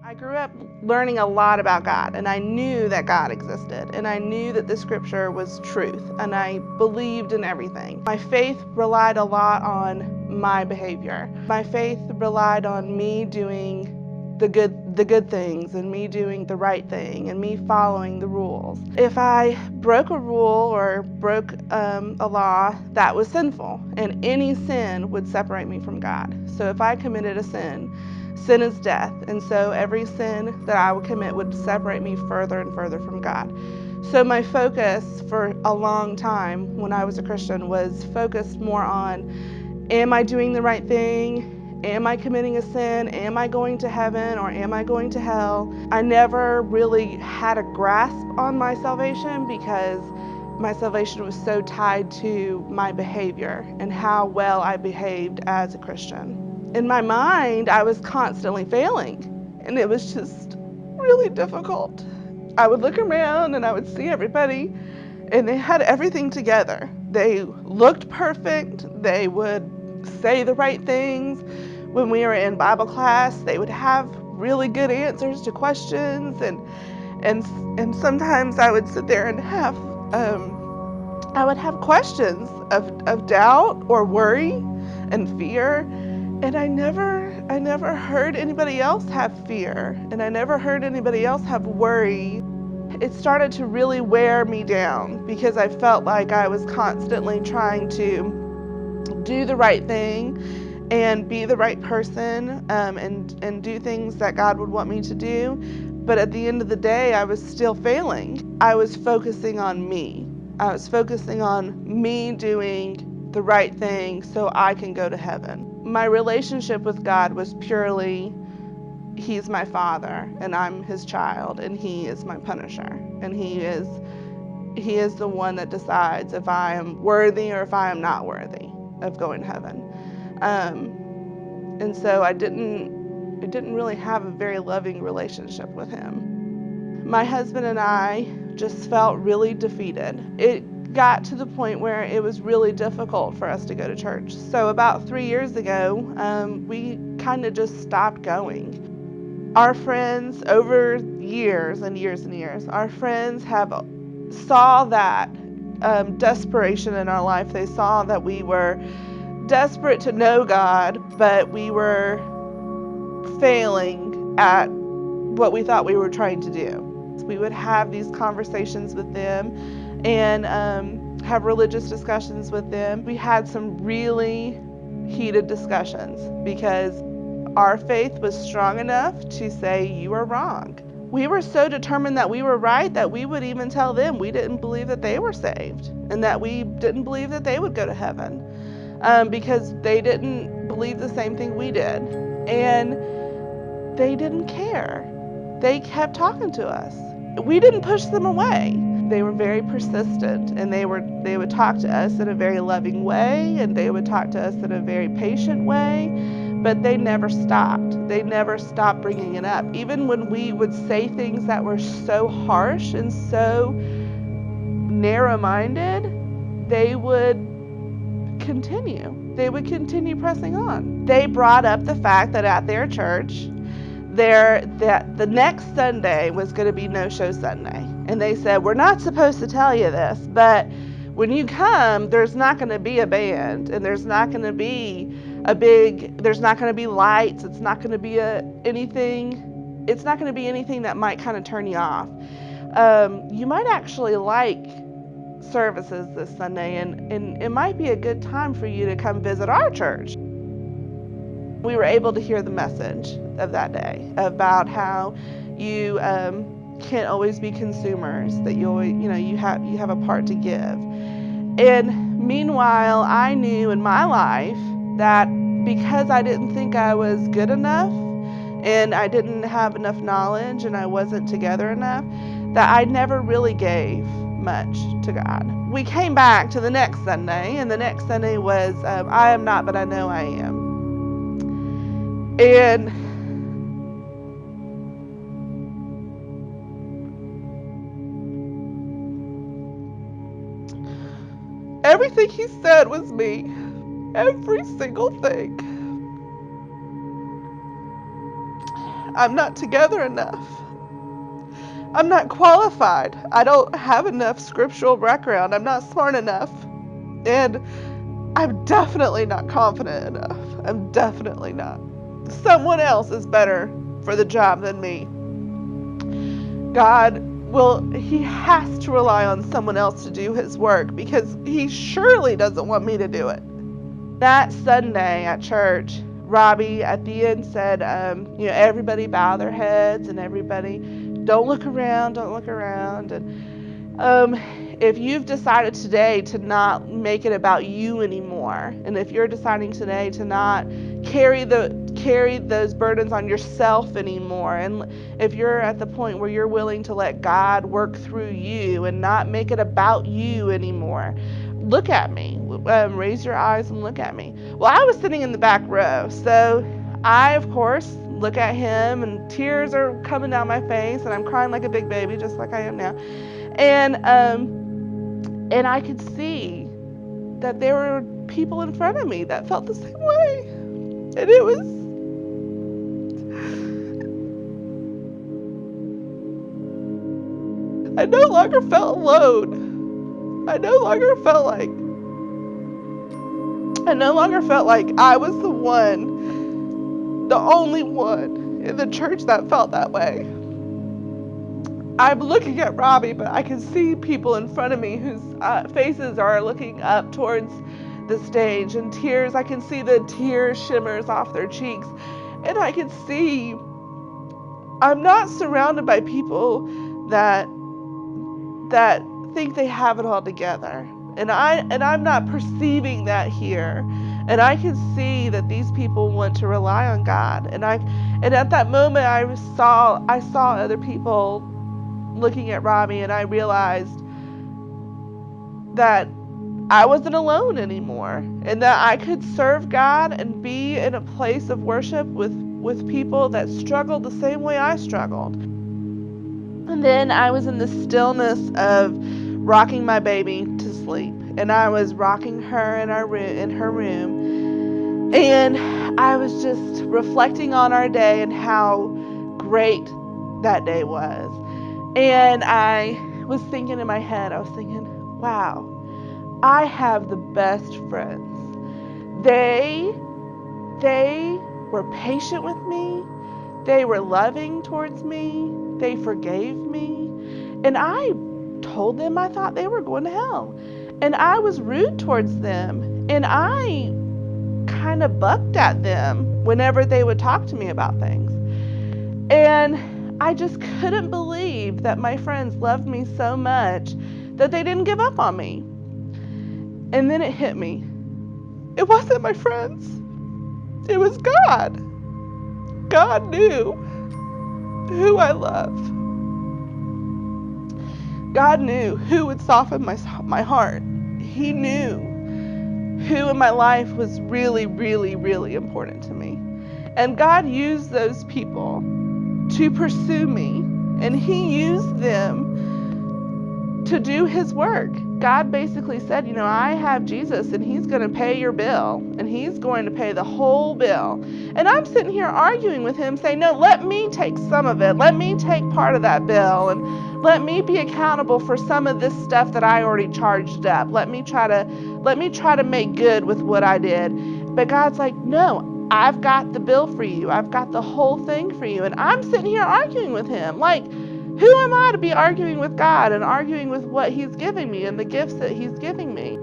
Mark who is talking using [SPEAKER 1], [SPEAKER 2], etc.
[SPEAKER 1] I grew up learning a lot about God, and I knew that God existed, and I knew that the scripture was truth, and I believed in everything. My faith relied a lot on my behavior. My faith relied on me doing the good things, and me doing the right thing, and me following the rules. If I broke a rule or broke a law, that was sinful, and any sin would separate me from God. So if I committed a sin is death, and so every sin that I would commit would separate me further and further from God. So my focus for a long time when I was a Christian was focused more on, am I doing the right thing? Am I committing a sin? Am I going to heaven or am I going to hell? I never really had a grasp on my salvation because my salvation was so tied to my behavior and how well I behaved as a Christian. In my mind, I was constantly failing, and it was just really difficult. I would look around and I would see everybody, and they had everything together. They looked perfect. They would say the right things. When we were in Bible class, they would have really good answers to questions, and sometimes I would sit there and I would have questions of doubt or worry and fear, and I never heard anybody else have fear, and I never heard anybody else have worry. It started to really wear me down because I felt like I was constantly trying to do the right thing and be the right person, and do things that God would want me to do. But at the end of the day, I was still failing. I was focusing on me. I was focusing on me doing the right thing so I can go to heaven. My relationship with God was purely, He's my father and I'm His child, and He is my punisher, and He is the one that decides if I am worthy or if I am not worthy of going to heaven. And so I didn't really have a very loving relationship with Him. My husband and I just felt really defeated. It got to the point where it was really difficult for us to go to church. So about 3 years ago, we kind of just stopped going. Our friends, over years and years and years, our friends saw that desperation in our life. They saw that we were desperate to know God, but we were failing at what we thought we were trying to do. We would have these conversations with them and have religious discussions with them. We had some really heated discussions because our faith was strong enough to say, you are wrong. We were so determined that we were right that we would even tell them we didn't believe that they were saved and that we didn't believe that they would go to heaven, because they didn't believe the same thing we did. And they didn't care. They kept talking to us. We didn't push them away. They were very persistent, and they would talk to us in a very loving way, and they would talk to us in a very patient way, but they never stopped. They never stopped bringing it up. Even when we would say things that were so harsh and so narrow-minded, they would continue. They would continue pressing on. They brought up the fact that at their church, that the next Sunday was going to be no-show Sunday. And they said, we're not supposed to tell you this, but when you come, there's not going to be a band, and there's not going to be there's not going to be lights. It's not going to be anything that might kind of turn you off. You might actually like services this Sunday, and it might be a good time for you to come visit our church. We were able to hear the message of that day about how you can't always be consumers, that you have a part to give. And meanwhile, I knew in my life that because I didn't think I was good enough, and I didn't have enough knowledge, and I wasn't together enough, that I never really gave much to God. We came back to the next Sunday, and the next Sunday was I am not, but I know I am. And everything he said was me. Every single thing. I'm not together enough. I'm not qualified. I don't have enough scriptural background. I'm not smart enough. And I'm definitely not confident enough. I'm definitely not. Someone else is better for the job than me. God he has to rely on someone else to do his work because he surely doesn't want me to do it. That Sunday at church, Robbie at the end said, everybody bow their heads and everybody don't look around. And if you've decided today to not make it about you anymore, and if you're deciding today to not carry those burdens on yourself anymore, and if you're at the point where you're willing to let God work through you and not make it about you anymore, look at me. Raise your eyes and look at me. Well, I was sitting in the back row, so I, of course, look at him, and tears are coming down my face, and I'm crying like a big baby, just like I am now. And I could see that there were people in front of me that felt the same way. And it was, I no longer felt alone. I no longer felt like I was the only one in the church that felt that way. I'm looking at Robbie, but I can see people in front of me whose faces are looking up towards the stage, and I can see the tears shimmers off their cheeks, and I can see I'm not surrounded by people that think they have it all together, and I'm not perceiving that here, and I can see that these people want to rely on God, and at that moment I saw other people looking at Robbie, and I realized that I wasn't alone anymore, and that I could serve God and be in a place of worship with people that struggled the same way I struggled. And then I was in the stillness of rocking my baby to sleep, and I was rocking her in her room, and I was just reflecting on our day and how great that day was. And I was thinking in my head, wow, I have the best friends. They were patient with me. They were loving towards me. They forgave me. And I told them I thought they were going to hell. And I was rude towards them. And I kind of bucked at them whenever they would talk to me about things. And I just couldn't believe that my friends loved me so much that they didn't give up on me. And then it hit me. It wasn't my friends. It was God. God knew who I loved. God knew who would soften my heart. He knew who in my life was really, really, really important to me. And God used those people to pursue me, and he used them to do his work. God basically said, I have Jesus, and he's going to pay your bill, and he's going to pay the whole bill. And I'm sitting here arguing with him, saying, no, let me take some of it. Let me take part of that bill, and let me be accountable for some of this stuff that I already charged up. Let me try to make good with what I did. But God's like, no, I've got the bill for you. I've got the whole thing for you. And I'm sitting here arguing with him. Like, who am I to be arguing with God and arguing with what he's giving me and the gifts that he's giving me?